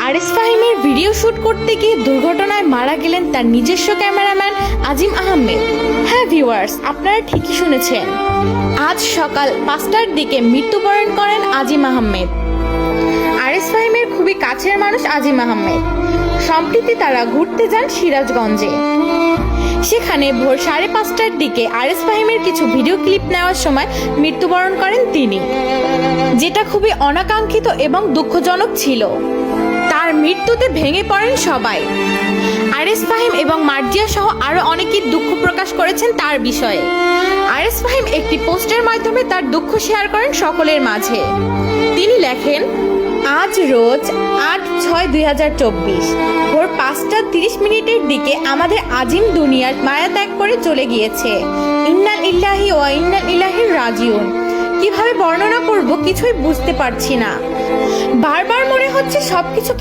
RS ফাহিমের video shoot করতে গিয়ে দুর্ঘটনায় মারা গেলেন তার নিজস্ব ক্যামেরাম্যান আজিম আহমেদ। হ্যাঁ ভিউয়ার্স, আপনারা ঠিকই শুনেছেন, আজ সকাল 5টার দিকে মৃত্যুবরণ করেন আজিম আহমেদ। আরএস ফাহিমের খুবই কাছের মানুষ আজিম আহমেদ। সম্প্রতি তারা ঘুরতে যান সিরাজগঞ্জে। সেখানে ভোর 5:30টার দিকে আরএস ফাহিমের কিছু ভিডিও ক্লিপ নেওয়ার সময় মৃত্যুবরণ করেন তিনি, যেটা খুবই অনাকাঙ্ক্ষিত এবং দুঃখজনক ছিল। তার মৃত্যুতে ভেঙে পড়েন সবাই। আরএস ফাহিম এবং মার্জিয়া সহ আরো অনেকেই দুঃখ প্রকাশ করেছেন তার বিষয়ে। আরএস ফাহিম একটি পোস্টের মাধ্যমে তার দুঃখ শেয়ার করেন সকলের মাঝে। তিনি লেখেন, আজ রোজ 8/6/2024 ভোর 5:30 দিকে আমাদের আজিম দুনিয়ার মায়া ত্যাগ করে চলে গিয়েছে। ইন্না লিল্লাহি ওয়া ইন্না ইলাইহি রাজিউন। কিভাবে বর্ণনা করব কিছুই বুঝতে পারছি না। বারবার মনে হচ্ছে সবকিছু